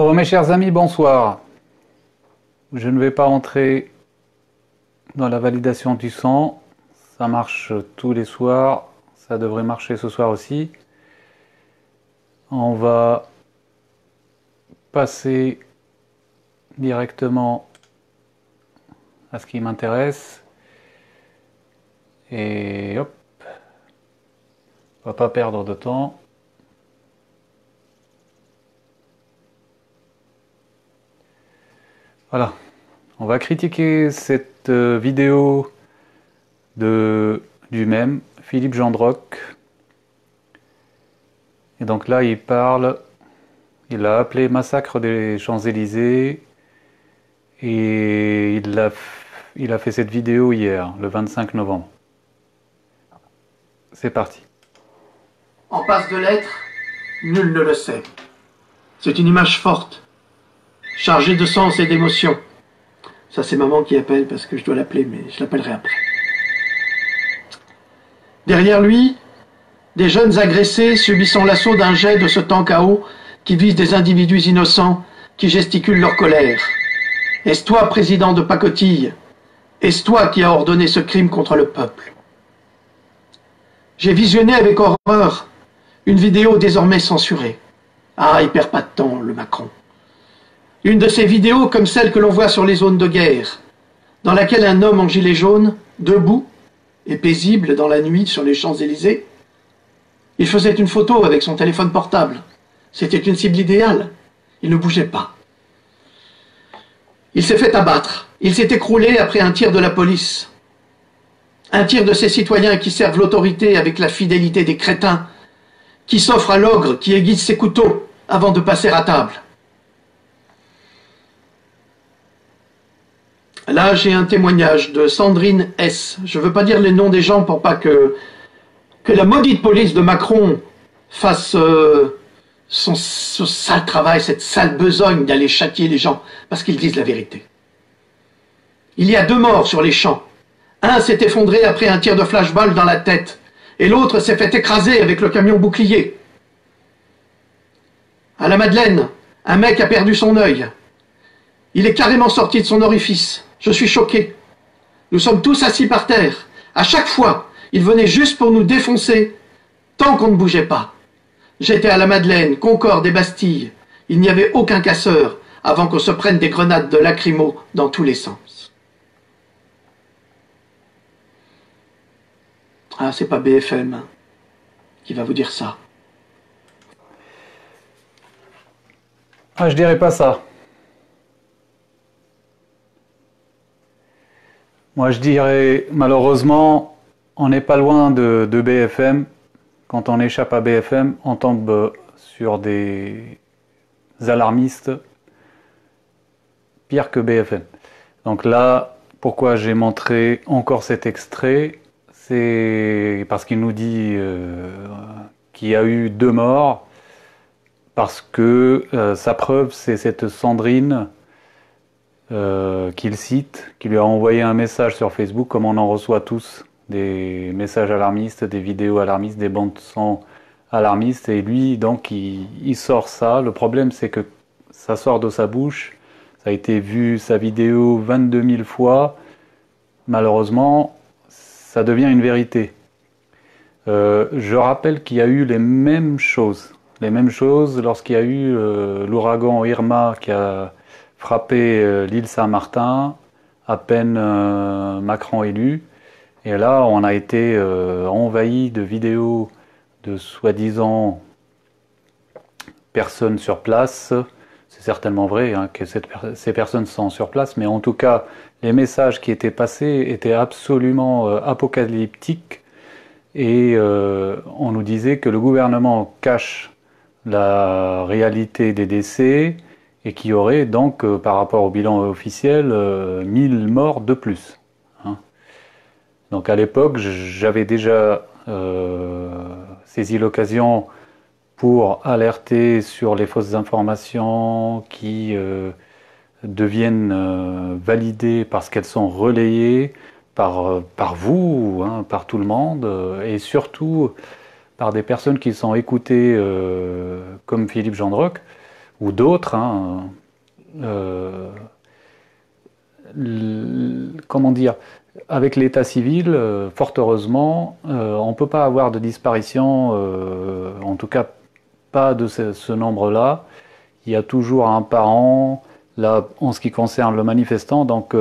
Bon, mes chers amis, bonsoir. Je ne vais pas entrer dans la validation du sang. Ça marche tous les soirs. Ça devrait marcher ce soir aussi. On va passer directement à ce qui m'intéresse. Et hop. On va pas perdre de temps. Voilà, on va critiquer cette vidéo du même, Philippe Gendroc. Et donc là, il a appelé Massacre des Champs-Élysées, et il a fait cette vidéo hier, le 25 novembre. C'est parti. En passe de l'être, nul ne le sait. C'est une image forte, chargée de sens et d'émotion. Ça, c'est maman qui appelle parce que je dois l'appeler, mais je l'appellerai après. Derrière lui, des jeunes agressés subissant l'assaut d'un jet de ce temps chaos qui vise des individus innocents qui gesticulent leur colère. Est-ce toi, président de pacotille? Est-ce toi qui as ordonné ce crime contre le peuple? J'ai visionné avec horreur une vidéo désormais censurée. Ah, il perd pas de temps, le Macron. Une de ces vidéos comme celle que l'on voit sur les zones de guerre, dans laquelle un homme en gilet jaune, debout et paisible dans la nuit sur les Champs-Élysées, il faisait une photo avec son téléphone portable. C'était une cible idéale. Il ne bougeait pas. Il s'est fait abattre. Il s'est écroulé après un tir de la police. Un tir de ces citoyens qui servent l'autorité avec la fidélité des crétins, qui s'offrent à l'ogre qui aiguise ses couteaux avant de passer à table. Là, j'ai un témoignage de Sandrine S. Je ne veux pas dire les noms des gens pour pas que la maudite police de Macron fasse son sale travail, cette sale besogne d'aller châtier les gens parce qu'ils disent la vérité. Il y a 2 morts sur les champs. Un s'est effondré après un tir de flashball dans la tête et l'autre s'est fait écraser avec le camion bouclier. À la Madeleine, un mec a perdu son œil. Il est carrément sorti de son orifice. Je suis choqué. Nous sommes tous assis par terre. À chaque fois, il venait juste pour nous défoncer, tant qu'on ne bougeait pas. J'étais à la Madeleine, Concorde et Bastille. Il n'y avait aucun casseur avant qu'on se prenne des grenades de lacrymo dans tous les sens. Ah, c'est pas BFM qui va vous dire ça. Ah, je dirais pas ça. Moi, je dirais, malheureusement, on n'est pas loin de BFM. Quand on échappe à BFM, on tombe sur des alarmistes pire que BFM. Donc là, pourquoi j'ai montré encore cet extrait? C'est parce qu'il nous dit qu'il y a eu 2 morts, parce que sa preuve, c'est cette Sandrine qu'il cite, qui lui a envoyé un message sur Facebook, comme on en reçoit tous, des messages alarmistes, des vidéos alarmistes, des bandes son alarmistes, et lui, donc, il sort ça. Le problème, c'est que ça sort de sa bouche, ça a été vu, sa vidéo, 22 000 fois, malheureusement, ça devient une vérité. Je rappelle qu'il y a eu les mêmes choses lorsqu'il y a eu l'ouragan Irma qui a frappé l'île Saint-Martin, à peine Macron élu. Et là, on a été envahi de vidéos de soi-disant personnes sur place. C'est certainement vrai que ces personnes sont sur place, mais en tout cas, les messages qui étaient passés étaient absolument apocalyptiques. Et on nous disait que le gouvernement cache la réalité des décès et qu'il y aurait donc, par rapport au bilan officiel, 1000 morts de plus. Donc à l'époque, j'avais déjà saisi l'occasion pour alerter sur les fausses informations qui deviennent validées parce qu'elles sont relayées par vous, par tout le monde, et surtout par des personnes qui sont écoutées comme Philippe Gendroc, ou d'autres, hein, comment dire, avec l'état civil, fort heureusement, on ne peut pas avoir de disparition, en tout cas pas de ce nombre-là. Il y a toujours un parent, là, en ce qui concerne le manifestant, donc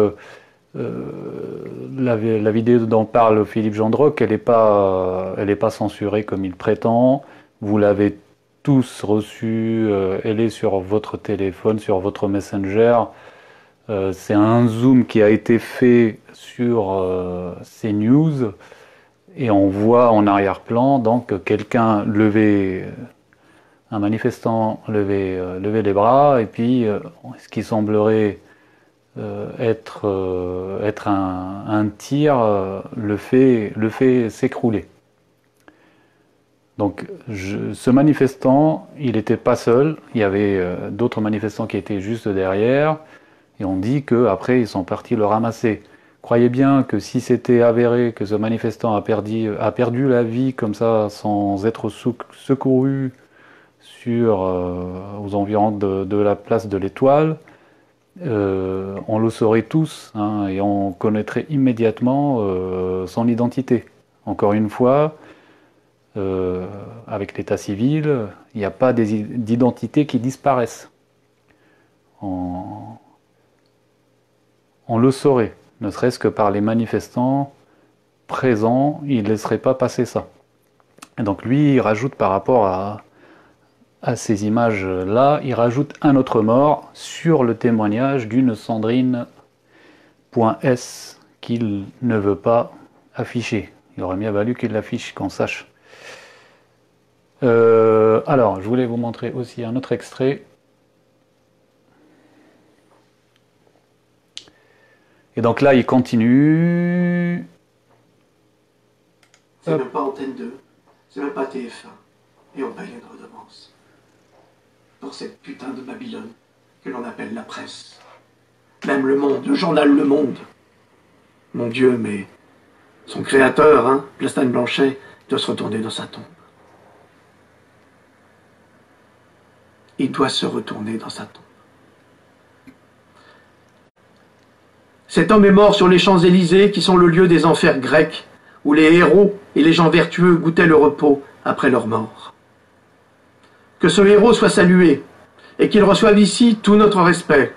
la vidéo dont parle Philippe Gendroc, elle n'est pas censurée comme il prétend. Vous l'avez tous reçue, elle est sur votre téléphone, sur votre Messenger. C'est un zoom qui a été fait sur CNews et on voit en arrière-plan donc quelqu'un lever, un manifestant lever les bras et puis ce qui semblerait être un tir le fait s'écrouler. Donc ce manifestant, il n'était pas seul, il y avait d'autres manifestants qui étaient juste derrière. Et on dit qu'après, ils sont partis le ramasser. Croyez bien que si c'était avéré que ce manifestant a perdu la vie comme ça, sans être secouru aux environs de la place de l'Étoile, on le saurait tous, hein, et on connaîtrait immédiatement son identité. Encore une fois, avec l'état civil, il n'y a pas d'identité qui disparaissent. On le saurait, ne serait-ce que par les manifestants présents, il ne laisserait pas passer ça. Et donc lui, il rajoute par rapport à ces images-là, il rajoute un autre mort sur le témoignage d'une Sandrine.S qu'il ne veut pas afficher. Il aurait bien valu qu'il l'affiche, qu'on sache. Alors, je voulais vous montrer aussi un autre extrait. Et donc là, il continue. C'est même pas Antenne 2, c'est même pas TF1. Et on paye une redevance. Pour cette putain de Babylone que l'on appelle la presse. Même Le Monde, le journal Le Monde. Mon Dieu, mais son créateur, hein, Plastin Blanchet, doit se retourner dans sa tombe. Il doit se retourner dans sa tombe. Cet homme est mort sur les Champs-Élysées, qui sont le lieu des enfers grecs, où les héros et les gens vertueux goûtaient le repos après leur mort. Que ce héros soit salué, et qu'il reçoive ici tout notre respect.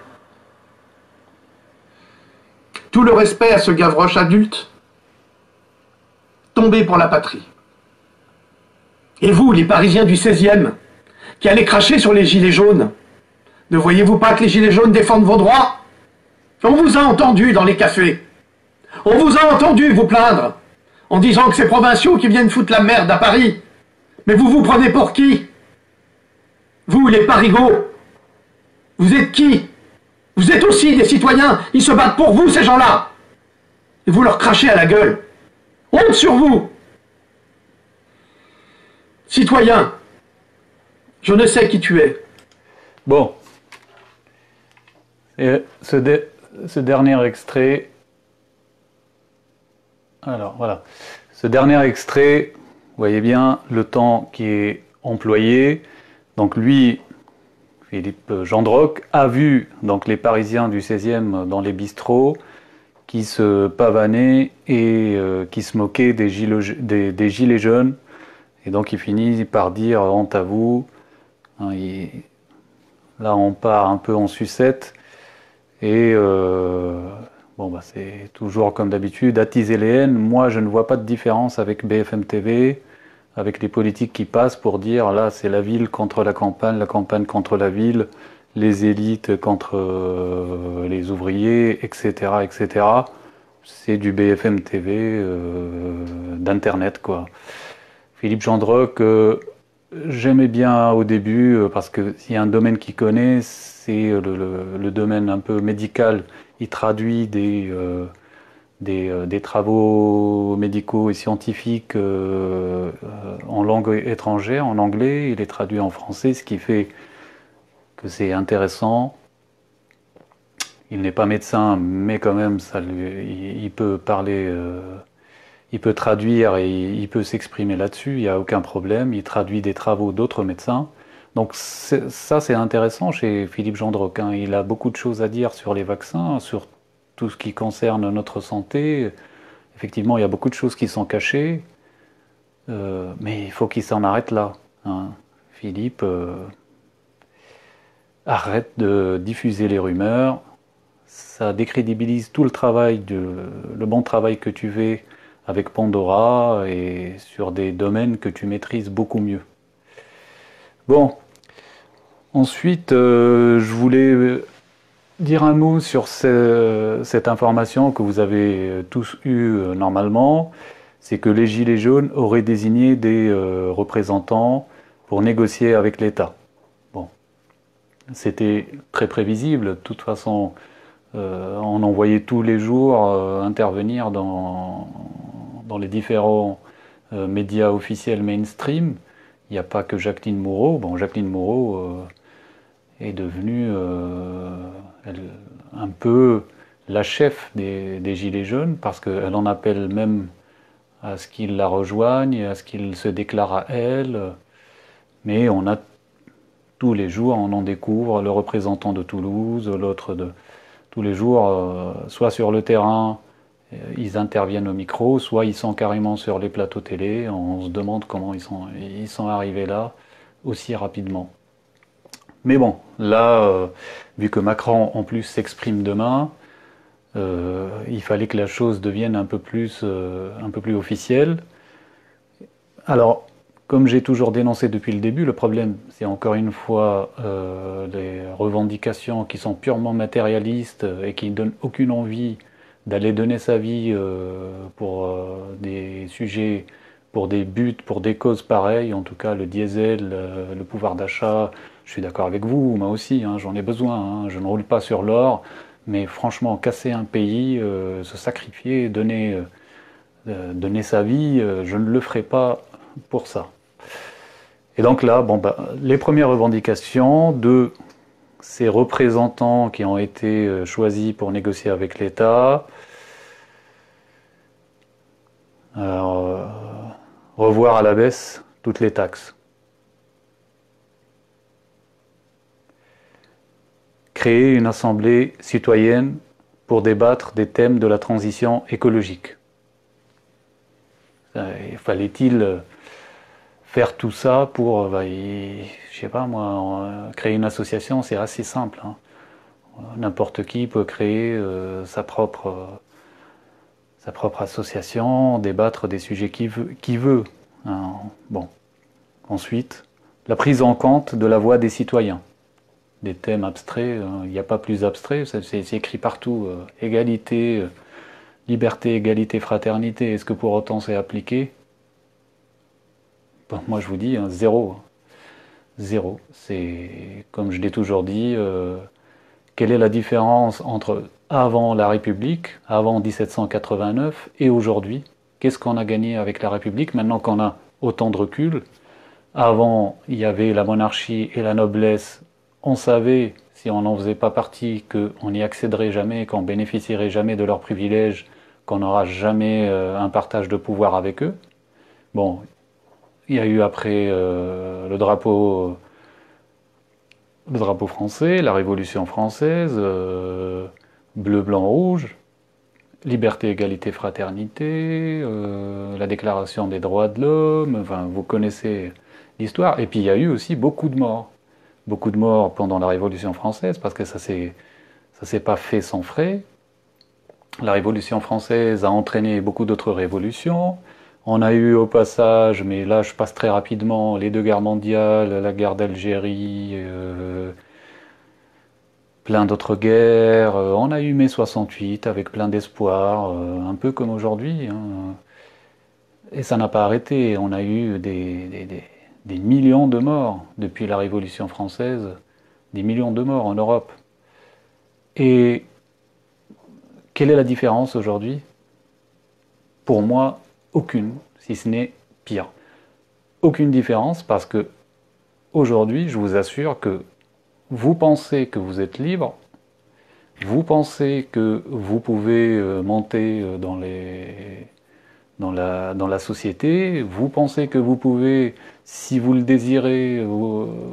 Tout le respect à ce Gavroche adulte, tombé pour la patrie. Et vous, les Parisiens du 16e, qui allez cracher sur les gilets jaunes, ne voyez-vous pas que les gilets jaunes défendent vos droits ? On vous a entendu dans les cafés. On vous a entendu vous plaindre en disant que c'est provinciaux qui viennent foutre la merde à Paris. Mais vous vous prenez pour qui? Vous, les parigots. Vous êtes qui? Vous êtes aussi des citoyens. Ils se battent pour vous, ces gens-là. Et vous leur crachez à la gueule. Honte sur vous. Citoyen, je ne sais qui tu es. Bon. Et ce dernier extrait, alors voilà, ce dernier extrait, vous voyez bien le temps qui est employé. Donc lui, Philippe Gendroc, a vu donc les Parisiens du 16e dans les bistrots qui se pavanaient et qui se moquaient des gilets jaunes. Et donc il finit par dire honte à vous. Hein, là on part un peu en sucette. Et bon, bah, c'est toujours comme d'habitude, attiser les haines. Moi, je ne vois pas de différence avec BFM TV, avec les politiques qui passent pour dire là, c'est la ville contre la campagne contre la ville, les élites contre les ouvriers, etc., etc. C'est du BFM TV d'Internet, quoi. Philippe Gendroc, j'aimais bien au début, parce que s'il y a un domaine qu'il connaît, c'est le domaine un peu médical. Il traduit des travaux médicaux et scientifiques en langue étrangère, en anglais, il les traduit en français, ce qui fait que c'est intéressant. Il n'est pas médecin, mais quand même, il peut parler, il peut traduire et il peut s'exprimer là-dessus, il n'y a aucun problème. Il traduit des travaux d'autres médecins. Donc ça, c'est intéressant chez Philippe Gendroc, hein. Il a beaucoup de choses à dire sur les vaccins, sur tout ce qui concerne notre santé. Effectivement, il y a beaucoup de choses qui sont cachées, mais il faut qu'il s'en arrête là, hein. Philippe, arrête de diffuser les rumeurs. Ça décrédibilise tout le bon travail que tu fais avec Pandora et sur des domaines que tu maîtrises beaucoup mieux. Bon, ensuite, je voulais dire un mot sur cette information que vous avez tous eue normalement, c'est que les Gilets jaunes auraient désigné des représentants pour négocier avec l'État. Bon, c'était très prévisible. De toute façon, on en voyait tous les jours intervenir dans les différents médias officiels mainstream. Il n'y a pas que Jacqueline Moreau. Bon, Jacqueline Moreau est devenue un peu la chef des Gilets jaunes parce qu'elle en appelle même à ce qu'ils la rejoignent, à ce qu'ils se déclarent à elle. Mais on a tous les jours, on en découvre le représentant de Toulouse, l'autre de... Tous les jours, soit sur le terrain, ils interviennent au micro, soit ils sont carrément sur les plateaux télé. On se demande comment ils sont arrivés là aussi rapidement. Mais bon, là, vu que Macron en plus s'exprime demain, il fallait que la chose devienne un peu plus officielle. Alors, comme j'ai toujours dénoncé depuis le début, le problème, c'est encore une fois les revendications qui sont purement matérialistes et qui ne donnent aucune envie d'aller donner sa vie pour des sujets, pour des buts, pour des causes pareilles. En tout cas, le diesel, le pouvoir d'achat, je suis d'accord avec vous, moi aussi, hein, j'en ai besoin. Hein, je ne roule pas sur l'or, mais franchement, casser un pays, se sacrifier, donner sa vie, je ne le ferai pas pour ça. Et donc là, bon, les premières revendications de ces représentants qui ont été choisis pour négocier avec l'État, revoir à la baisse toutes les taxes, créer une assemblée citoyenne pour débattre des thèmes de la transition écologique. Fallait-il faire tout ça pour, je sais pas moi, créer une association, c'est assez simple, hein. N'importe qui peut créer sa propre association, débattre des sujets qu'il veut, hein. Bon. Ensuite, la prise en compte de la voix des citoyens. Des thèmes abstraits, il n'y a pas plus abstrait, c'est écrit partout. Égalité, liberté, égalité, fraternité, est-ce que pour autant c'est appliqué? Bon, moi je vous dis, hein, zéro. Zéro. C'est, comme je l'ai toujours dit, quelle est la différence entre avant la République, avant 1789 et aujourd'hui? Qu'est-ce qu'on a gagné avec la République maintenant qu'on a autant de recul? Avant, il y avait la monarchie et la noblesse. On savait, si on n'en faisait pas partie, qu'on n'y accéderait jamais, qu'on bénéficierait jamais de leurs privilèges, qu'on n'aura jamais un partage de pouvoir avec eux. Bon, il y a eu après le drapeau français, la Révolution française, bleu, blanc, rouge, liberté, égalité, fraternité, la Déclaration des droits de l'homme, enfin, vous connaissez l'histoire. Et puis il y a eu aussi beaucoup de morts. Beaucoup de morts pendant la Révolution française, parce que ça s'est pas fait sans frais. La Révolution française a entraîné beaucoup d'autres révolutions. On a eu au passage, mais là je passe très rapidement, les deux guerres mondiales, la guerre d'Algérie, plein d'autres guerres. On a eu mai 68 avec plein d'espoir, un peu comme aujourd'hui, hein. Et ça n'a pas arrêté. On a eu des millions de morts depuis la Révolution française, des millions de morts en Europe. Et quelle est la différence aujourd'hui? Pour moi, aucune, si ce n'est pire. Aucune différence parce que aujourd'hui, je vous assure que vous pensez que vous êtes libre, vous pensez que vous pouvez monter dans la société, vous pensez que vous pouvez Si vous le désirez,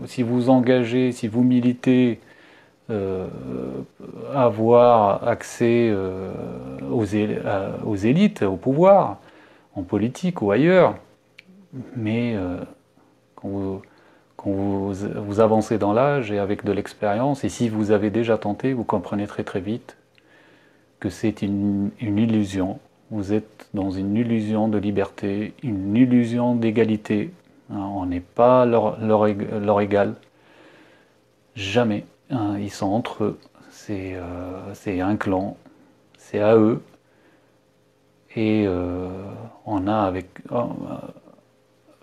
si vous engagez, si vous militez, avoir accès aux élites, au pouvoir, en politique ou ailleurs, mais quand vous avancez dans l'âge et avec de l'expérience, et si vous avez déjà tenté, vous comprenez très très vite que c'est une illusion. Vous êtes dans une illusion de liberté, une illusion d'égalité. On n'est pas leur égal. Jamais. Ils sont entre eux. C'est un clan. C'est à eux. Et on a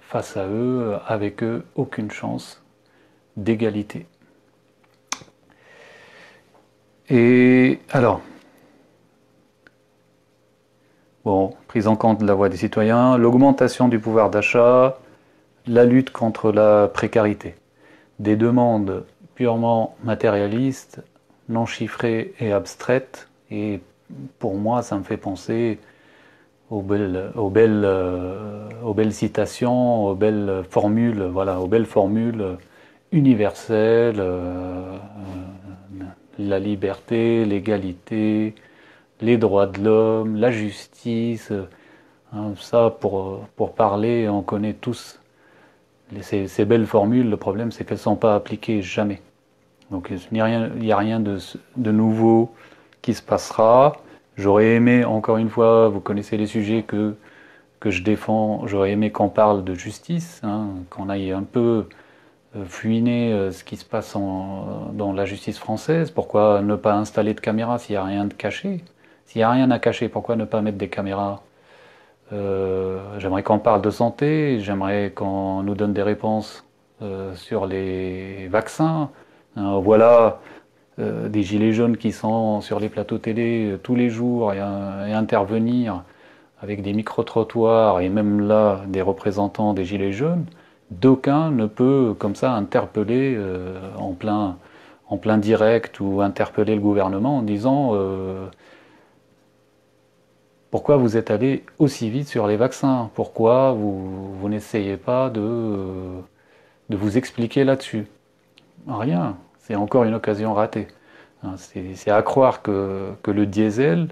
face à eux, avec eux, aucune chance d'égalité. Et alors, bon, prise en compte de la voix des citoyens, l'augmentation du pouvoir d'achat, la lutte contre la précarité. Des demandes purement matérialistes, non chiffrées et abstraites, et pour moi ça me fait penser aux belles citations, aux belles formules, voilà, aux belles formules universelles, la liberté, l'égalité, les droits de l'homme, la justice, ça pour parler, on connaît tous ces belles formules. Le problème c'est qu'elles ne sont pas appliquées jamais. Donc il n'y a rien de nouveau qui se passera. J'aurais aimé, encore une fois, vous connaissez les sujets que je défends, j'aurais aimé qu'on parle de justice, qu'on aille un peu fouiner ce qui se passe dans la justice française. Pourquoi ne pas installer de caméras s'il n'y a rien de caché? S'il n'y a rien à cacher, pourquoi ne pas mettre des caméras? J'aimerais qu'on parle de santé, j'aimerais qu'on nous donne des réponses sur les vaccins. Voilà des gilets jaunes qui sont sur les plateaux télé tous les jours et intervenir avec des micro-trottoirs et même là des représentants des gilets jaunes. D'aucun ne peut comme ça interpeller en plein direct ou interpeller le gouvernement en disant pourquoi vous êtes allé aussi vite sur les vaccins? Pourquoi vous n'essayez pas de vous expliquer là-dessus? Rien, c'est encore une occasion ratée. C'est à croire que le diesel,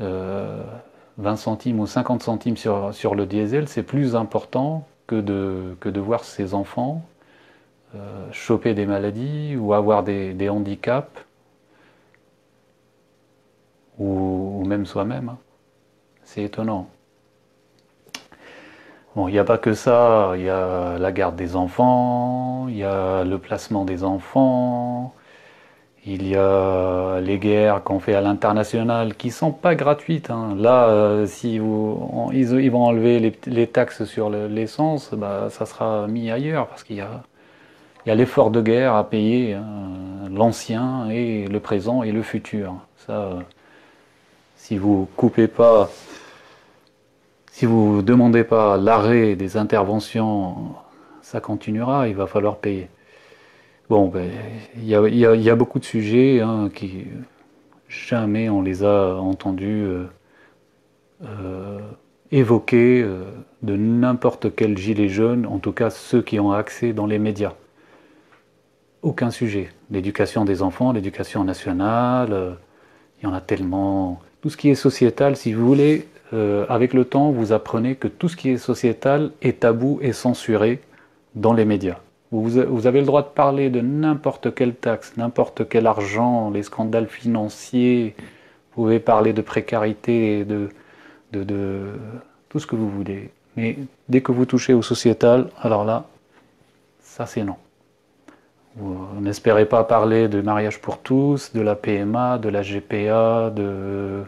20 centimes ou 50 centimes sur le diesel, c'est plus important que de voir ses enfants choper des maladies ou avoir des handicaps, ou même soi-même. C'est étonnant. Bon, il n'y a pas que ça, il y a la garde des enfants, il y a le placement des enfants, il y a les guerres qu'on fait à l'international qui sont pas gratuites. Là, si ils vont enlever les taxes sur l'essence, bah, ça sera mis ailleurs parce qu'il y a l'effort de guerre à payer, l'ancien et le présent et le futur. Ça, si vous coupez pas, si vous ne demandez pas l'arrêt des interventions, ça continuera, il va falloir payer. Bon, ben, il y a beaucoup de sujets qui jamais on les a entendus évoquer de n'importe quel gilet jaune, en tout cas ceux qui ont accès dans les médias. Aucun sujet. L'éducation des enfants, l'éducation nationale, il y en a tellement. Tout ce qui est sociétal, si vous voulez, avec le temps, vous apprenez que tout ce qui est sociétal est tabou et censuré dans les médias. Vous avez le droit de parler de n'importe quelle taxe, n'importe quel argent, les scandales financiers, vous pouvez parler de précarité, de tout ce que vous voulez. Mais dès que vous touchez au sociétal, alors là, ça c'est non. Vous n'espérez pas parler de mariage pour tous, de la PMA, de la GPA, de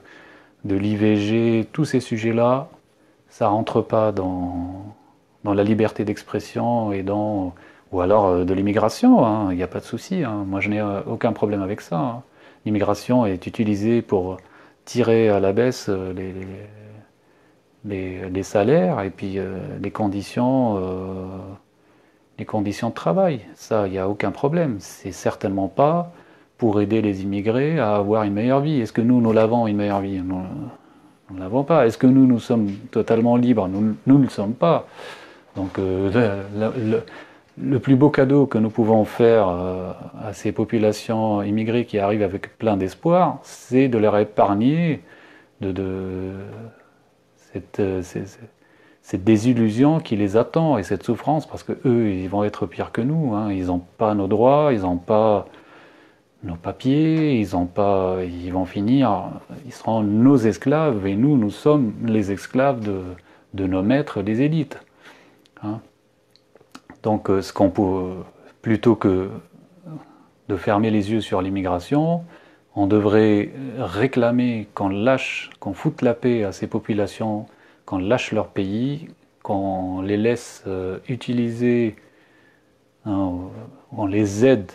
l'IVG, tous ces sujets-là, ça rentre pas dans la liberté d'expression et ou alors de l'immigration, il n'y a pas de souci, moi je n'ai aucun problème avec ça. L'immigration est utilisée pour tirer à la baisse les salaires et puis les conditions de travail. Ça, il n'y a aucun problème. C'est certainement pas pour aider les immigrés à avoir une meilleure vie. Est-ce que nous l'avons une meilleure vie? Nous ne l'avons pas. Est-ce que nous sommes totalement libres? Nous ne le sommes pas. Donc le plus beau cadeau que nous pouvons faire à ces populations immigrées qui arrivent avec plein d'espoir, c'est de leur épargner de cette désillusion qui les attend et cette souffrance, parce que eux, ils vont être pires que nous. Hein. Ils n'ont pas nos droits, ils n'ont pas nos papiers, ils vont finir, ils seront nos esclaves et nous sommes les esclaves de nos maîtres, les élites. Hein. Donc, plutôt que de fermer les yeux sur l'immigration, on devrait réclamer qu'on foute la paix à ces populations, qu'on lâche leur pays, qu'on les laisse utiliser, hein, on les aide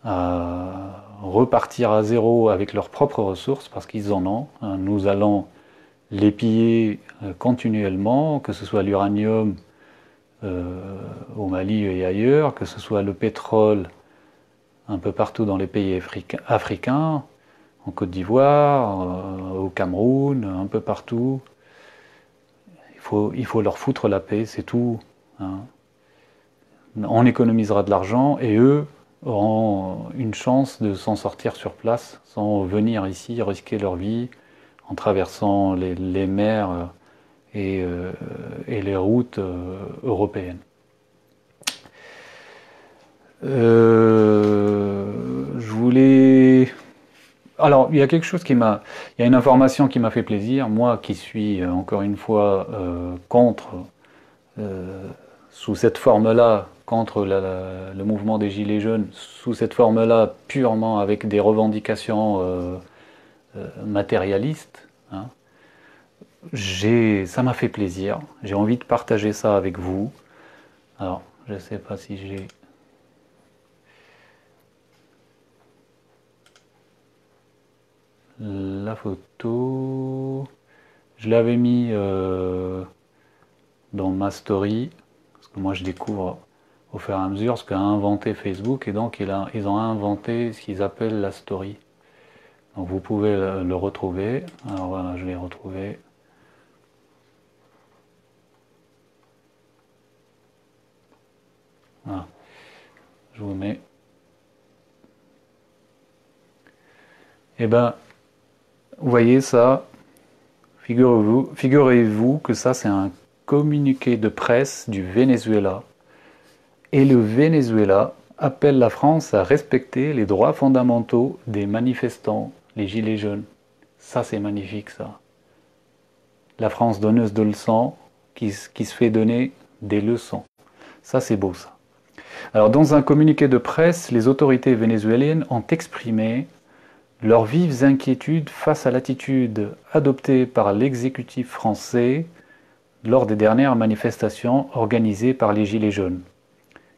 à repartir à zéro avec leurs propres ressources, parce qu'ils en ont. Hein. Nous allons les piller continuellement, que ce soit l'uranium au Mali et ailleurs, que ce soit le pétrole un peu partout dans les pays africains, en Côte d'Ivoire, au Cameroun, un peu partout. Il faut leur foutre la paix, c'est tout. Hein. On économisera de l'argent et eux auront une chance de s'en sortir sur place sans venir ici risquer leur vie en traversant les mers et les routes européennes. Je voulais... Alors, il y a quelque chose il y a une information qui m'a fait plaisir. Moi qui suis, encore une fois, contre, sous cette forme-là, contre le mouvement des Gilets jaunes, sous cette forme-là, purement avec des revendications matérialistes, hein, ça m'a fait plaisir. J'ai envie de partager ça avec vous. Alors, je ne sais pas si j'ai... La photo, je l'avais mis dans ma story, parce que moi je découvre au fur et à mesure ce qu'a inventé Facebook, et donc ils ont inventé ce qu'ils appellent la story. Donc vous pouvez le retrouver. Alors voilà, je l'ai retrouvé. Voilà. Je vous mets. Et ben, vous voyez ça, figurez-vous que ça c'est un communiqué de presse du Venezuela. Et le Venezuela appelle la France à respecter les droits fondamentaux des manifestants, les gilets jaunes. Ça c'est magnifique ça. La France donneuse de leçons qui se fait donner des leçons. Ça c'est beau ça. Alors dans un communiqué de presse, les autorités vénézuéliennes ont exprimé leurs vives inquiétudes face à l'attitude adoptée par l'exécutif français lors des dernières manifestations organisées par les Gilets jaunes,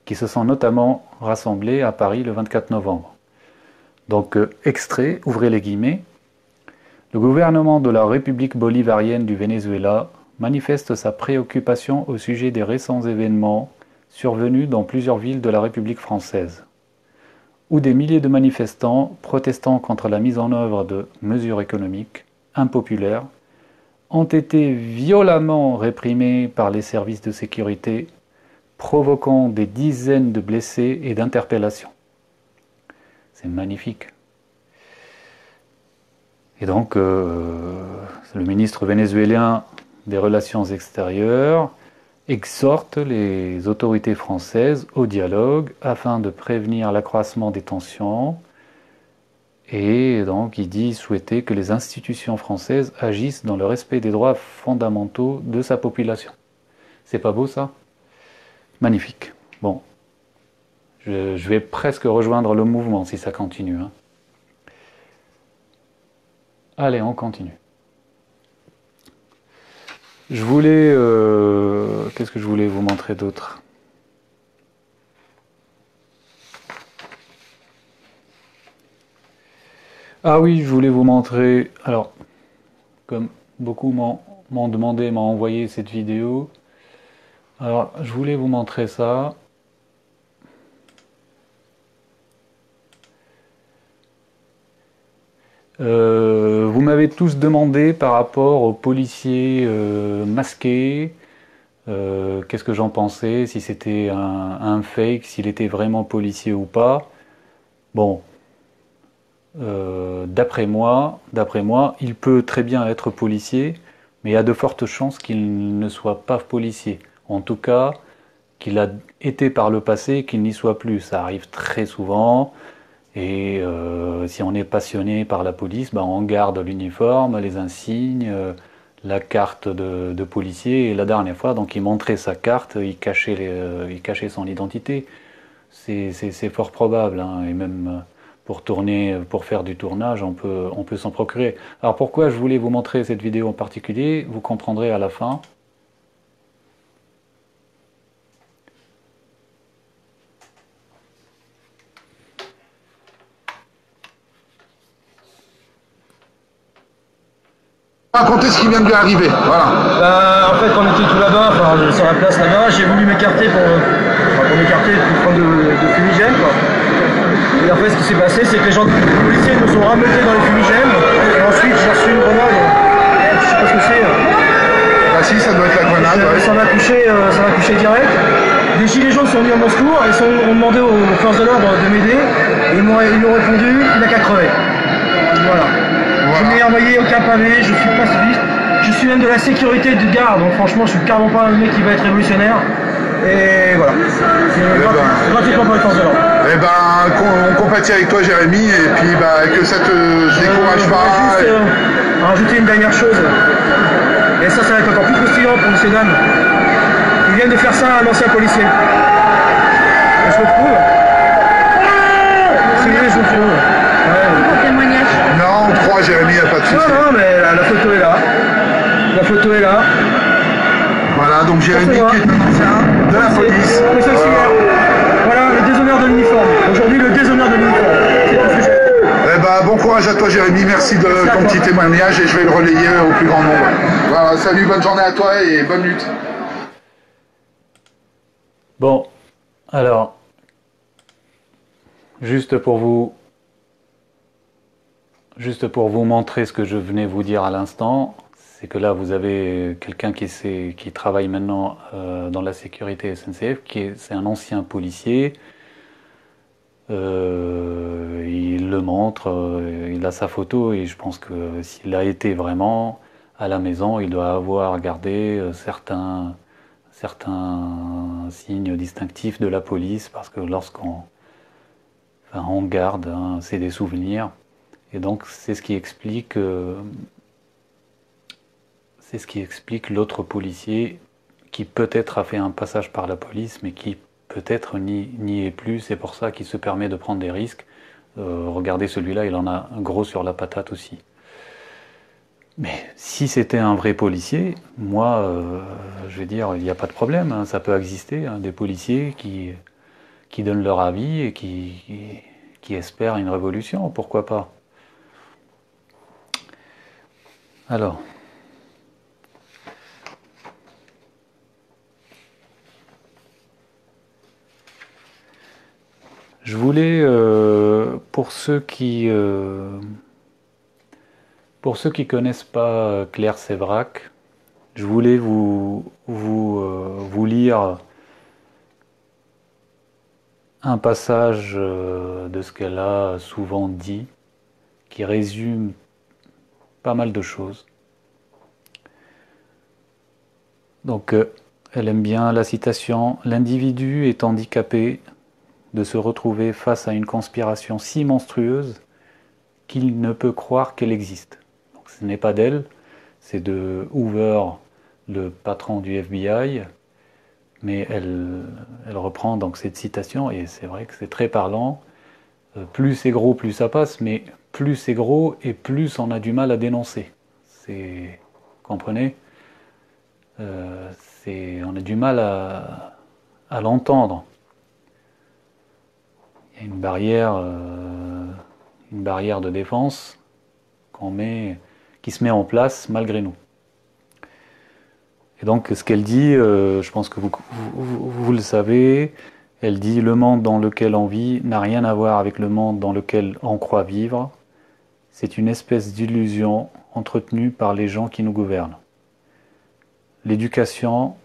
qui se sont notamment rassemblés à Paris le 24 novembre. Donc, extrait, ouvrez les guillemets, le gouvernement de la République bolivarienne du Venezuela manifeste sa préoccupation au sujet des récents événements survenus dans plusieurs villes de la République française, où des milliers de manifestants protestant contre la mise en œuvre de mesures économiques impopulaires ont été violemment réprimés par les services de sécurité, provoquant des dizaines de blessés et d'interpellations. C'est magnifique. Et donc, le ministre vénézuélien des Relations extérieures exhorte les autorités françaises au dialogue afin de prévenir l'accroissement des tensions, et donc il dit souhaiter que les institutions françaises agissent dans le respect des droits fondamentaux de sa population. C'est pas beau ça? Magnifique. Bon, je vais presque rejoindre le mouvement si ça continue. Hein. Allez, on continue. Je voulais... qu'est-ce que je voulais vous montrer d'autre? Ah oui, je voulais vous montrer... Alors, comme beaucoup m'ont demandé, m'ont envoyé cette vidéo, alors je voulais vous montrer ça. Vous m'avez tous demandé par rapport aux policiers masqués, qu'est-ce que j'en pensais, si c'était un fake, s'il était vraiment policier ou pas. Bon, d'après moi, il peut très bien être policier, mais il y a de fortes chances qu'il ne soit pas policier. En tout cas, qu'il a été par le passé et qu'il n'y soit plus. Ça arrive très souvent. Et si on est passionné par la police, ben on garde l'uniforme, les insignes, la carte de policier. Et la dernière fois, donc il montrait sa carte, il cachait son identité. C'est fort probable, hein. Et même pour tourner, pour faire du tournage, on peut s'en procurer. Alors pourquoi je voulais vous montrer cette vidéo en particulier, vous comprendrez à la fin. Racontez ce qui vient de lui arriver, voilà. En fait, quand on était tout là-bas, enfin, sur la place là-bas, j'ai voulu m'écarter pour prendre de fumigène, quoi. Et en fait, ce qui s'est passé, c'est que les gens les policiers me sont rameutés dans les fumigènes, et ensuite j'ai reçu une grenade. Je sais pas ce que c'est. Ah si, ça doit être la grenade, ouais. Ça m'a touché direct. Des gilets jaunes sont venus à mon secours et ont demandé aux forces de l'ordre de m'aider. Et ils m'ont répondu, il n'a qu'à crever. Voilà. Je n'ai envoyé aucun pavé, je suis pacifiste, je suis même de la sécurité du gare, donc franchement je suis carrément pas un mec qui va être révolutionnaire. Et voilà. C'est gratuitement pour les forces de l'ordre. Eh ben, on compatit avec toi Jérémy, et puis bah, que ça te décourage pas. Juste rajouter une dernière chose, et ça va être encore plus croustillant pour ces dames. Ils viennent de faire ça à un ancien policier. On se retrouve. Si vous voulez, je vous trouve. Non, on croit Jérémy, il n'y a pas de souci. Non, mais la photo est là. La photo est là. Voilà, donc Jérémy qui est un ancien de la police. Voilà, le déshonneur de l'uniforme. Aujourd'hui, le déshonneur de l'uniforme. C'est tout ce que je... Eh ben, bon courage à toi Jérémy, merci de ton petit témoignage et je vais le relayer au plus grand nombre. Voilà, salut, bonne journée à toi et bonne lutte. Bon, alors, juste pour vous montrer ce que je venais vous dire à l'instant, c'est que là vous avez quelqu'un qui travaille maintenant dans la sécurité SNCF, c'est un ancien policier. Il le montre, il a sa photo et je pense que s'il a été vraiment à la maison, il doit avoir gardé certains signes distinctifs de la police, parce que on garde, hein, c'est des souvenirs. Et donc c'est ce qui explique l'autre policier qui peut-être a fait un passage par la police, mais qui peut-être n'y est plus. C'est pour ça qu'il se permet de prendre des risques. Regardez celui-là, il en a un gros sur la patate aussi. Mais si c'était un vrai policier, moi, je vais dire, il n'y a pas de problème, hein, ça peut exister, hein, des policiers qui donnent leur avis et qui espèrent une révolution, pourquoi pas. Alors, je voulais, pour ceux qui connaissent pas Claire Séverac, je voulais vous lire un passage de ce qu'elle a souvent dit, qui résume pas mal de choses. Donc, elle aime bien la citation « L'individu est handicapé de se retrouver face à une conspiration si monstrueuse qu'il ne peut croire qu'elle existe. » Donc, ce n'est pas d'elle, c'est de Hoover, le patron du FBI, mais elle reprend donc cette citation, et c'est vrai que c'est très parlant. Plus c'est gros, plus ça passe, mais plus c'est gros et plus on a du mal à dénoncer. Vous comprenez, on a du mal à l'entendre. Il y a une barrière de défense qui se met en place malgré nous. Et donc ce qu'elle dit, je pense que vous le savez, elle dit « Le monde dans lequel on vit n'a rien à voir avec le monde dans lequel on croit vivre. C'est une espèce d'illusion entretenue par les gens qui nous gouvernent. L'éducation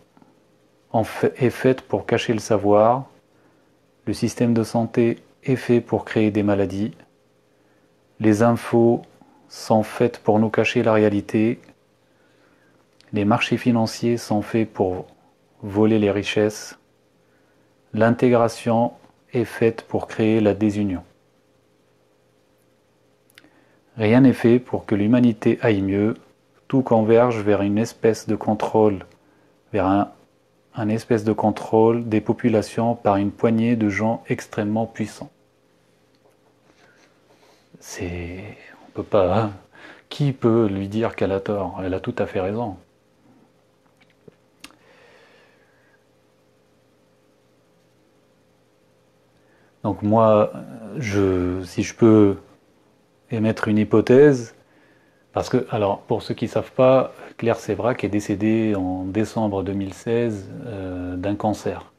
est faite pour cacher le savoir, le système de santé est fait pour créer des maladies, les infos sont faites pour nous cacher la réalité, les marchés financiers sont faits pour voler les richesses, l'intégration est faite pour créer la désunion. Rien n'est fait pour que l'humanité aille mieux, tout converge vers une espèce de contrôle, vers un espèce de contrôle des populations par une poignée de gens extrêmement puissants. On peut pas, hein. Qui peut lui dire qu'elle a tort? Elle a tout à fait raison. Donc moi, si je peux émettre une hypothèse, parce que, alors, pour ceux qui ne savent pas, Claire Sévrac est décédée en décembre 2016 d'un cancer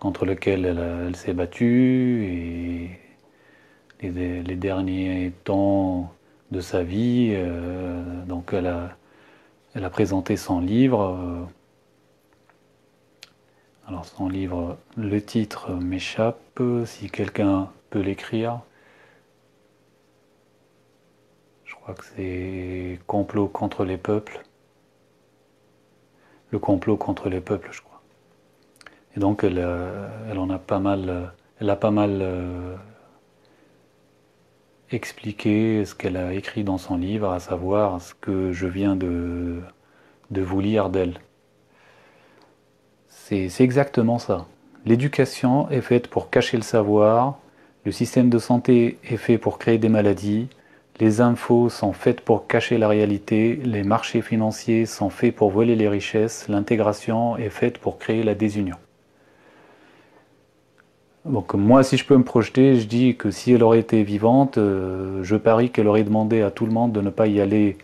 contre lequel elle s'est battue, et les derniers temps de sa vie, donc elle a présenté son livre. Alors son livre, le titre m'échappe, si quelqu'un peut l'écrire. Je crois que c'est Complot contre les peuples. Le complot contre les peuples, je crois. Et donc elle a pas mal expliqué ce qu'elle a écrit dans son livre, à savoir ce que je viens de vous lire d'elle. C'est exactement ça. L'éducation est faite pour cacher le savoir, le système de santé est fait pour créer des maladies, les infos sont faites pour cacher la réalité, les marchés financiers sont faits pour voler les richesses, l'intégration est faite pour créer la désunion. Donc moi, si je peux me projeter, je dis que si elle aurait été vivante, je parie qu'elle aurait demandé à tout le monde de ne pas y aller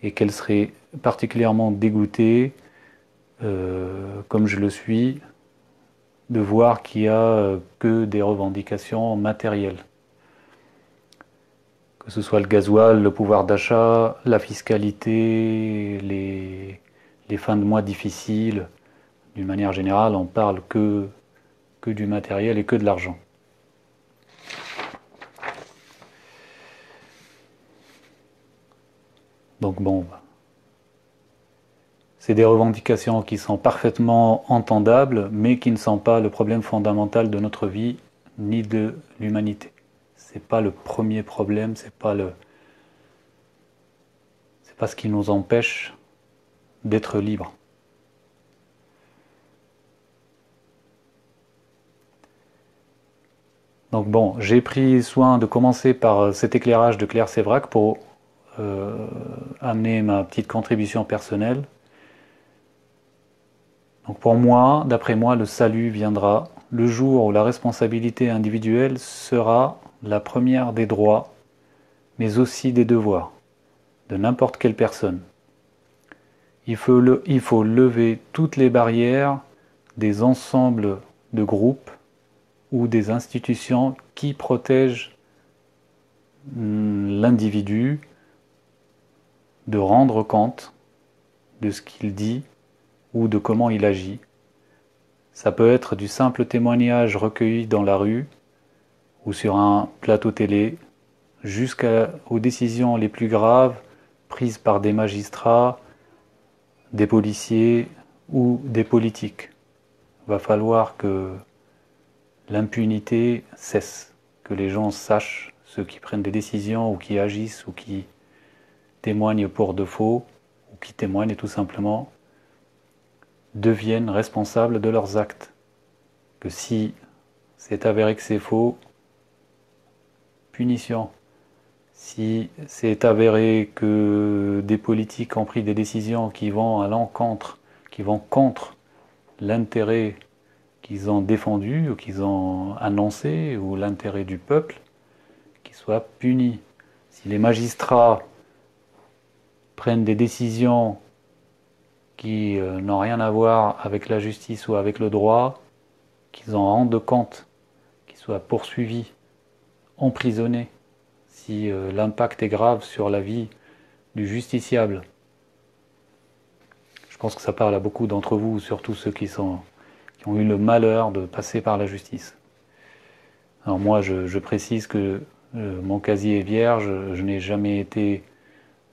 et qu'elle serait particulièrement dégoûtée, comme je le suis, de voir qu'il n'y a que des revendications matérielles. Que ce soit le gasoil, le pouvoir d'achat, la fiscalité, les fins de mois difficiles. D'une manière générale, on parle que du matériel et que de l'argent. Donc bon, c'est des revendications qui sont parfaitement entendables, mais qui ne sont pas le problème fondamental de notre vie, ni de l'humanité. C'est pas le premier problème, c'est pas ce qui nous empêche d'être libres. Donc bon, j'ai pris soin de commencer par cet éclairage de Claire Sévrac pour amener ma petite contribution personnelle. Donc pour moi, d'après moi, le salut viendra le jour où la responsabilité individuelle sera la première des droits, mais aussi des devoirs, de n'importe quelle personne. Il faut lever toutes les barrières des ensembles de groupes ou des institutions qui protègent l'individu de rendre compte de ce qu'il dit ou de comment il agit. Ça peut être du simple témoignage recueilli dans la rue ou sur un plateau télé, jusqu'aux décisions les plus graves prises par des magistrats, des policiers ou des politiques. Il va falloir que l'impunité cesse, que les gens sachent, ceux qui prennent des décisions ou qui agissent ou qui témoignent pour de faux, ou qui témoignent tout simplement, deviennent responsables de leurs actes. Que si c'est avéré que c'est faux, punition. Si c'est avéré que des politiques ont pris des décisions qui vont à l'encontre, qui vont contre l'intérêt qu'ils ont défendu ou qu'ils ont annoncé, ou l'intérêt du peuple, qu'ils soient punis. Si les magistrats prennent des décisions qui n'ont rien à voir avec la justice ou avec le droit, qu'ils en rendent compte, qu'ils soient poursuivis, emprisonnés, si l'impact est grave sur la vie du justiciable. Je pense que ça parle à beaucoup d'entre vous, surtout ceux qui sont qui ont eu le malheur de passer par la justice. Alors moi, je précise que mon casier est vierge, je n'ai jamais été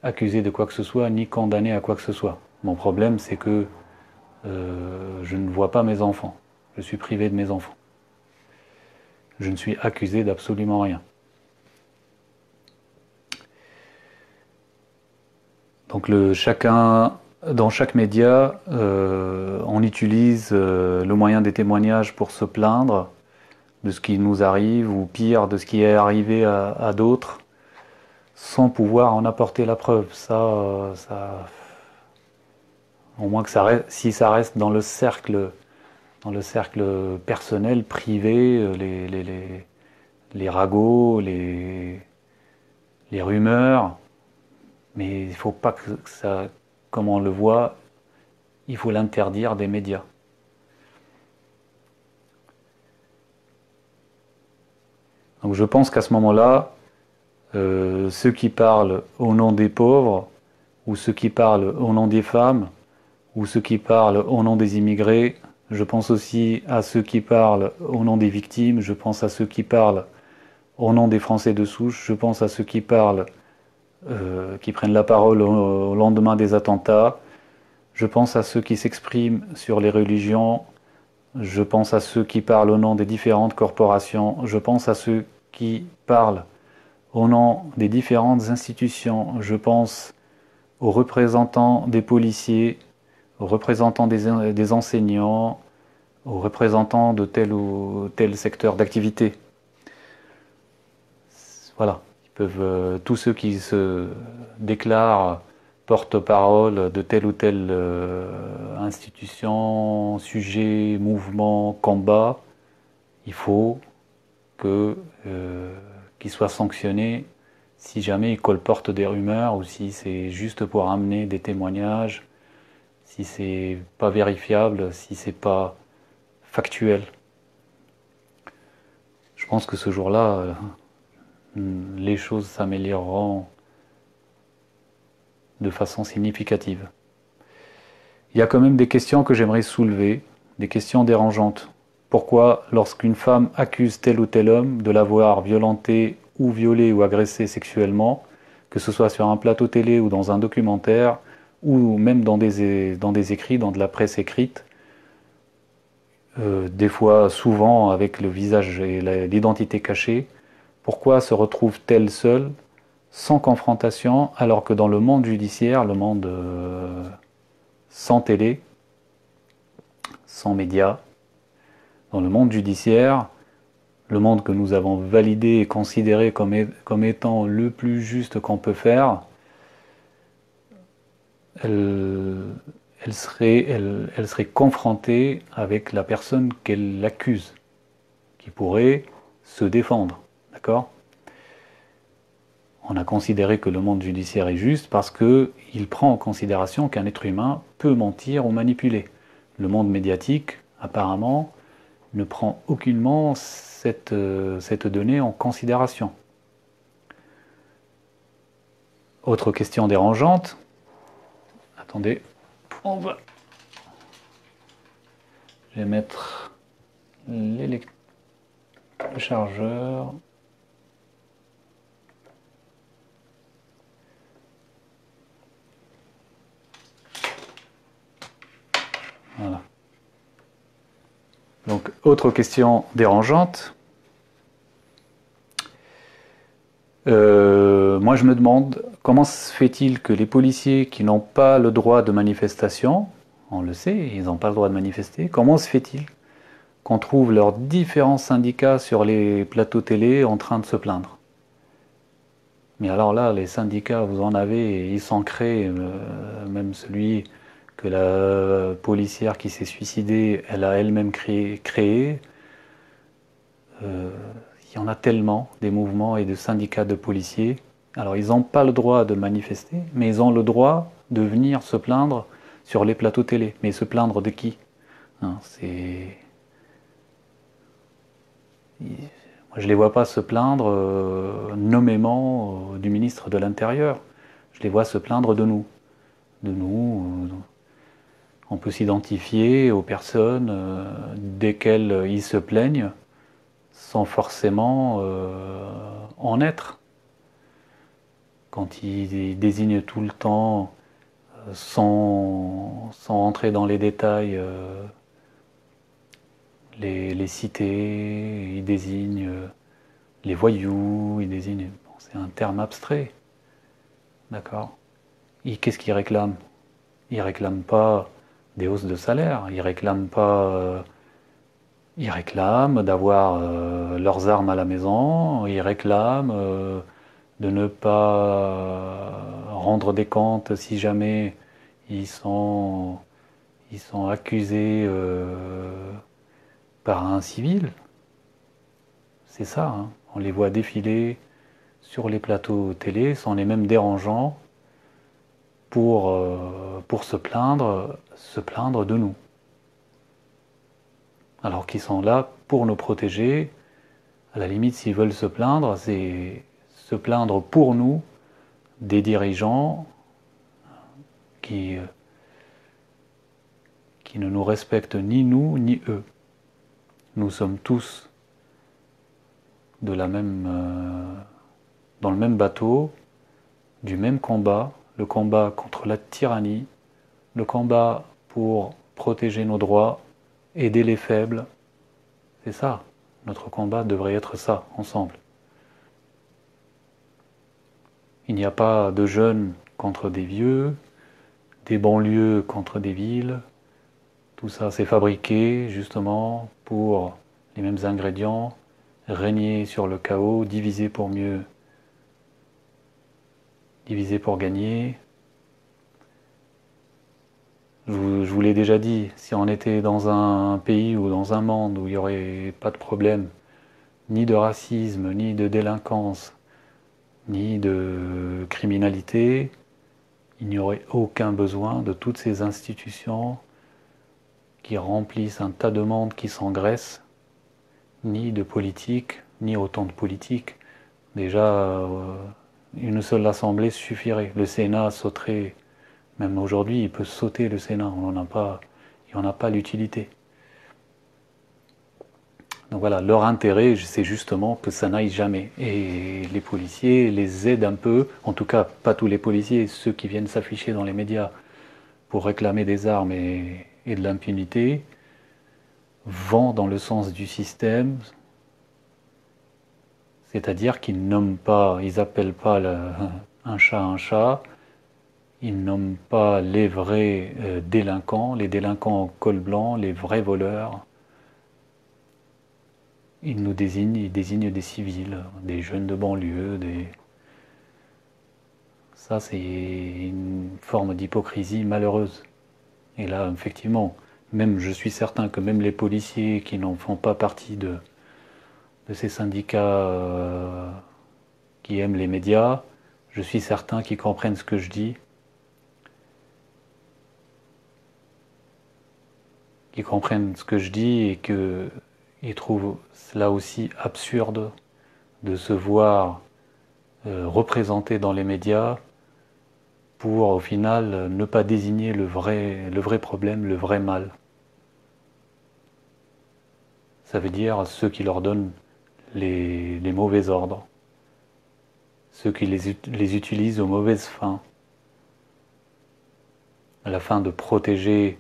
accusé de quoi que ce soit, ni condamné à quoi que ce soit. Mon problème, c'est que je ne vois pas mes enfants. Je suis privé de mes enfants. Je ne suis accusé d'absolument rien. Donc dans chaque média, on utilise le moyen des témoignages pour se plaindre de ce qui nous arrive, ou pire, de ce qui est arrivé à d'autres, sans pouvoir en apporter la preuve. Ça, au moins que si ça reste dans le cercle personnel, privé, les ragots, les rumeurs, mais il ne faut pas que ça, comme on le voit, il faut l'interdire des médias. Donc je pense qu'à ce moment-là, ceux qui parlent au nom des pauvres, ou ceux qui parlent au nom des femmes, ou ceux qui parlent au nom des immigrés, je pense aussi à ceux qui parlent au nom des victimes, je pense à ceux qui parlent au nom des Français de souche, je pense à ceux qui parlent, qui prennent la parole au lendemain des attentats, je pense à ceux qui s'expriment sur les religions, je pense à ceux qui parlent au nom des différentes corporations, je pense à ceux qui parlent au nom des différentes institutions, je pense aux représentants des policiers, aux représentants des enseignants, aux représentants de tel ou tel secteur d'activité. Voilà, ils peuvent, tous ceux qui se déclarent porte-parole de telle ou telle institution, sujet, mouvement, combat, il faut qu'ils soient sanctionnés si jamais ils colportent des rumeurs, ou si c'est juste pour amener des témoignages, si c'est pas vérifiable, si c'est pas factuel. Je pense que ce jour-là, les choses s'amélioreront de façon significative. Il y a quand même des questions que j'aimerais soulever, des questions dérangeantes. Pourquoi, lorsqu'une femme accuse tel ou tel homme de l'avoir violenté ou violé ou agressé sexuellement, que ce soit sur un plateau télé ou dans un documentaire, ou même dans des écrits, dans de la presse écrite, des fois, souvent avec le visage et l'identité cachée, pourquoi se retrouve-t-elle seule, sans confrontation, alors que dans le monde judiciaire, le monde sans télé, sans médias, dans le monde judiciaire, le monde que nous avons validé et considéré comme étant le plus juste qu'on peut faire, elle serait confrontée avec la personne qu'elle accuse, qui pourrait se défendre. D'accord ? On a considéré que le monde judiciaire est juste parce qu'il prend en considération qu'un être humain peut mentir ou manipuler. Le monde médiatique, apparemment, ne prend aucunement cette donnée en considération. Autre question dérangeante. Attendez, je vais mettre le chargeur. Voilà. Donc, autre question dérangeante. Moi, je me demande comment se fait-il que les policiers qui n'ont pas le droit de manifestation, on le sait, ils n'ont pas le droit de manifester, comment se fait-il qu'on trouve leurs différents syndicats sur les plateaux télé en train de se plaindre? Mais alors là, les syndicats, vous en avez, ils sont créés, même celui que la policière qui s'est suicidée, elle a elle-même créé. Il y en a tellement, des mouvements et de syndicats de policiers. Alors ils n'ont pas le droit de manifester, mais ils ont le droit de venir se plaindre sur les plateaux télé. Mais se plaindre de qui? Moi, je ne les vois pas se plaindre nommément du ministre de l'Intérieur. Je les vois se plaindre de nous. On peut s'identifier aux personnes desquelles ils se plaignent sans forcément en être. Quand ils désignent tout le temps, sans entrer dans les détails, les cités, ils désignent les voyous, ils désignent... Bon, c'est un terme abstrait. D'accord ? Qu'est-ce qu'ils réclament ? Ils réclament pas des hausses de salaire, ils réclament pas... ils réclament d'avoir leurs armes à la maison, ils réclament de ne pas rendre des comptes si jamais ils sont accusés par un civil. C'est ça, hein. On les voit défiler sur les plateaux télé sans les mêmes dérangeants pour se plaindre de nous. Alors qu'ils sont là pour nous protéger. À la limite, s'ils veulent se plaindre, c'est se plaindre pour nous des dirigeants qui ne nous respectent ni nous ni eux. Nous sommes tous dans le même bateau, du même combat, le combat contre la tyrannie, le combat pour protéger nos droits, aider les faibles. C'est ça, notre combat devrait être ça, ensemble. Il n'y a pas de jeunes contre des vieux, des banlieues contre des villes. Tout ça, c'est fabriqué justement pour les mêmes ingrédients, régner sur le chaos, diviser pour mieux, diviser pour gagner. Je vous l'ai déjà dit, si on était dans un pays ou dans un monde où il n'y aurait pas de problème, ni de racisme, ni de délinquance, ni de criminalité, il n'y aurait aucun besoin de toutes ces institutions qui remplissent un tas de monde qui s'engraisse, ni de politique, ni autant de politique. Déjà, une seule assemblée suffirait. Le Sénat sauterait, même aujourd'hui, il peut sauter le Sénat, il n'en a pas l'utilité. Donc voilà, leur intérêt, c'est justement que ça n'aille jamais. Et les policiers les aident un peu, en tout cas pas tous les policiers, ceux qui viennent s'afficher dans les médias pour réclamer des armes et de l'impunité, vont dans le sens du système, c'est-à-dire qu'ils nomment pas, ils appellent pas un chat, ils nomment pas les vrais délinquants, les délinquants en col blanc, les vrais voleurs. Ils désignent des civils, des jeunes de banlieue, Ça, c'est une forme d'hypocrisie malheureuse. Et là, effectivement, je suis certain que même les policiers qui n'en font pas partie de ces syndicats qui aiment les médias, je suis certain qu'ils comprennent ce que je dis, et qu'ils trouvent cela aussi absurde de se voir représenté dans les médias pour au final ne pas désigner le vrai problème, le vrai mal. Ça veut dire ceux qui leur donnent les mauvais ordres, ceux qui les utilisent aux mauvaises fins, à la fin de protéger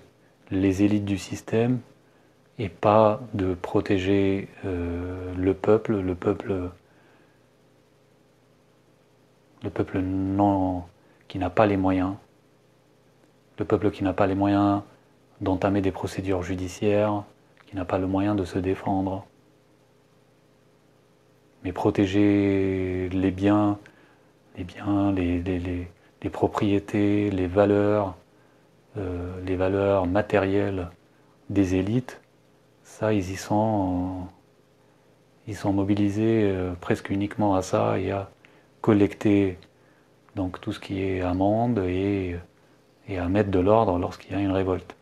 les élites du système et pas de protéger le peuple qui n'a pas les moyens, le peuple qui n'a pas les moyens d'entamer des procédures judiciaires, qui n'a pas le moyen de se défendre. Mais protéger les biens, les propriétés, les valeurs matérielles des élites, ça, ils sont mobilisés presque uniquement à ça et à collecter donc tout ce qui est amende et à mettre de l'ordre lorsqu'il y a une révolte.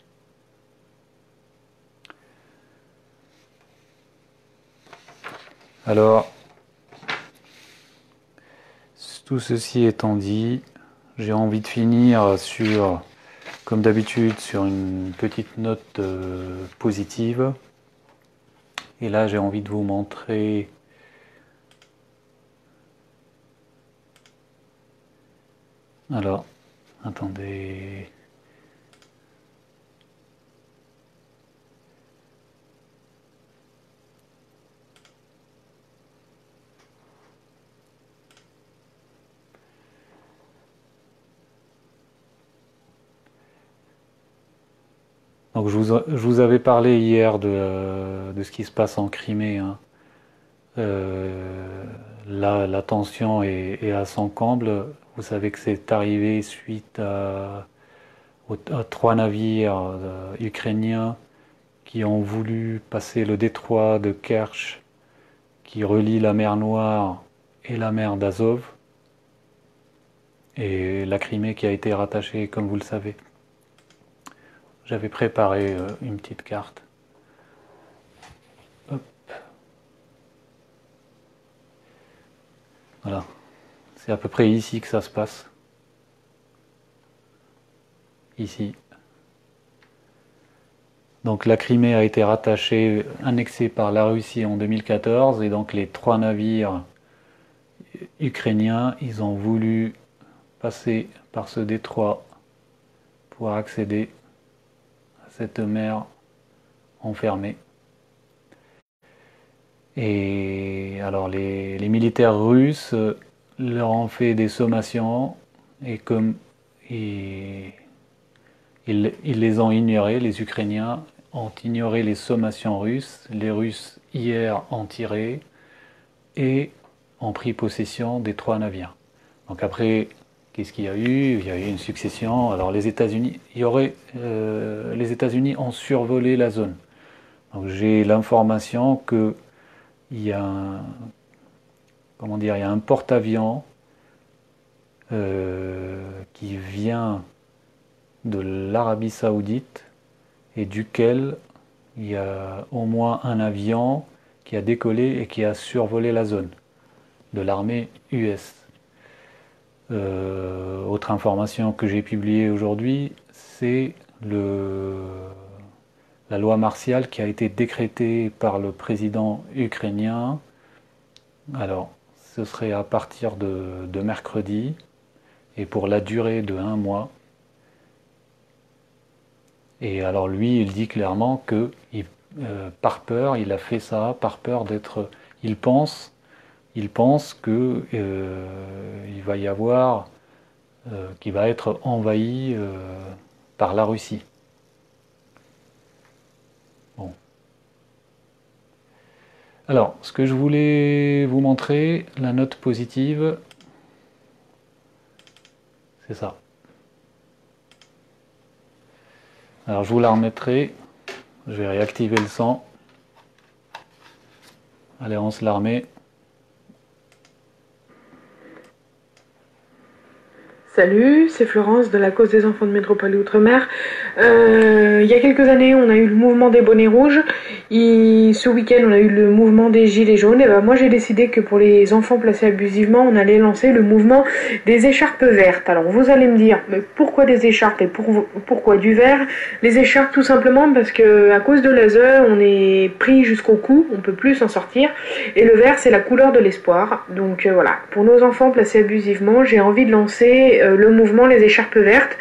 Alors, tout ceci étant dit, j'ai envie de finir sur comme d'habitude sur une petite note positive. Et là j'ai envie de vous montrer alors attendez. Donc je vous avais parlé hier de ce qui se passe en Crimée, hein. Là, la tension est à son comble. Vous savez que c'est arrivé suite à 3 navires ukrainiens qui ont voulu passer le détroit de Kerch qui relie la mer Noire et la mer d'Azov. Et la Crimée qui a été rattachée, comme vous le savez. J'avais préparé une petite carte. Hop. Voilà. C'est à peu près ici que ça se passe. Ici. Donc la Crimée a été rattachée, annexée par la Russie en 2014, et donc les 3 navires ukrainiens, ils ont voulu passer par ce détroit pour accéder à cette mer enfermée. Et alors les militaires russes leur ont fait des sommations, et comme ils les ont ignorés, les Ukrainiens ont ignoré les sommations russes, les Russes hier ont tiré et ont pris possession des 3 navires. Donc après, qu'est-ce qu'il y a eu? Il y a eu une succession. Alors les États-Unis, les États-Unis ont survolé la zone. Donc j'ai l'information que il y a un porte-avions qui vient de l'Arabie Saoudite et duquel il y a au moins un avion qui a décollé et qui a survolé la zone de l'armée US. Autre information que j'ai publiée aujourd'hui, c'est la loi martiale qui a été décrétée par le président ukrainien. Alors, ce serait à partir de mercredi et pour la durée de 1 mois. Et alors lui, il dit clairement que par peur, il a fait ça, par peur d'être... Il pense que il va y avoir... qu'il va être envahi par la Russie. Bon. Alors, ce que je voulais vous montrer, la note positive, c'est ça. Alors je vous la remettrai, je vais réactiver le son. Allez, on se la remet. Salut, c'est Florence de la cause des enfants de Métropole et Outre-mer. Il y a quelques années, on a eu le mouvement des bonnets rouges. Ce week-end, on a eu le mouvement des gilets jaunes. Et ben, moi, j'ai décidé que pour les enfants placés abusivement, on allait lancer le mouvement des écharpes vertes. Alors, vous allez me dire, mais pourquoi des écharpes et pourquoi du vert? Les écharpes, tout simplement parce que à cause de l'ASE, on est pris jusqu'au cou, on peut plus s'en sortir. Et le vert, c'est la couleur de l'espoir. Donc voilà, pour nos enfants placés abusivement, j'ai envie de lancer le mouvement les écharpes vertes,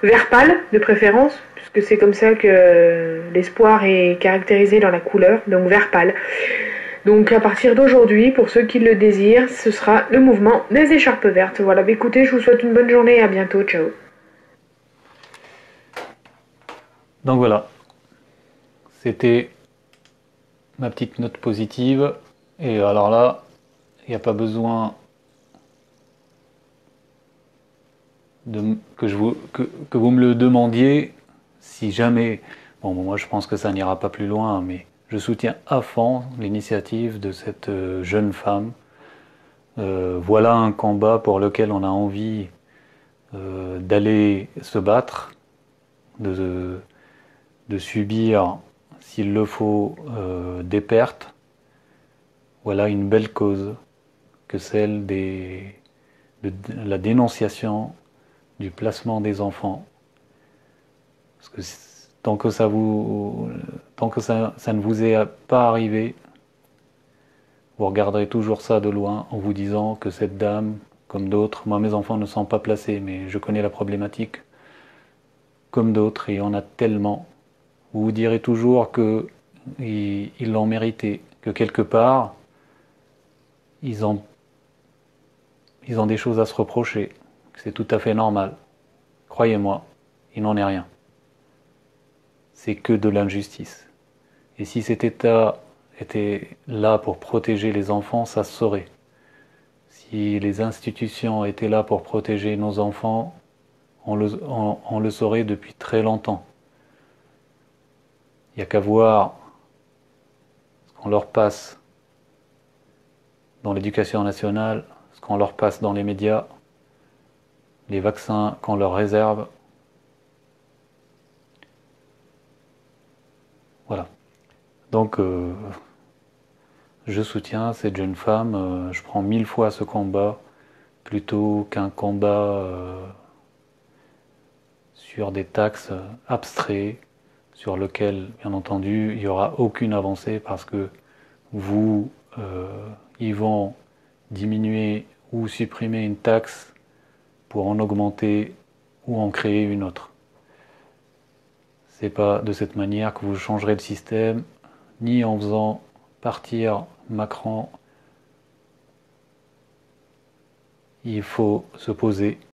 vert pâle de préférence, puisque c'est comme ça que l'espoir est caractérisé dans la couleur, donc vert pâle. Donc à partir d'aujourd'hui, pour ceux qui le désirent, ce sera le mouvement des écharpes vertes. Voilà, bah, écoutez, je vous souhaite une bonne journée et à bientôt, ciao. Donc voilà, c'était ma petite note positive. Et alors là, il n'y a pas besoin que vous me le demandiez si jamais... Bon, moi je pense que ça n'ira pas plus loin, mais je soutiens à fond l'initiative de cette jeune femme. Voilà un combat pour lequel on a envie d'aller se battre, de subir, s'il le faut, des pertes. Voilà une belle cause que celle de la dénonciation du placement des enfants Parce que tant que ça ne vous est pas arrivé, vous regarderez toujours ça de loin en vous disant que cette dame, comme d'autres, moi mes enfants ne sont pas placés, mais je connais la problématique, comme d'autres, et il y en a tellement, vous vous direz toujours qu'ils l'ont mérité, que quelque part, ils ont des choses à se reprocher, c'est tout à fait normal. Croyez-moi, il n'en est rien. C'est que de l'injustice. Et si cet État était là pour protéger les enfants, ça se saurait. Si les institutions étaient là pour protéger nos enfants, on le saurait depuis très longtemps. Il n'y a qu'à voir ce qu'on leur passe dans l'éducation nationale, ce qu'on leur passe dans les médias, les vaccins qu'on leur réserve. Voilà. Donc, je soutiens cette jeune femme. Je prends 1000 fois ce combat plutôt qu'un combat sur des taxes abstraits sur lequel, bien entendu, il n'y aura aucune avancée parce que ils vont diminuer ou supprimer une taxe pour en augmenter ou en créer une autre. C'est pas de cette manière que vous changerez le système, ni en faisant partir Macron. Il faut se poser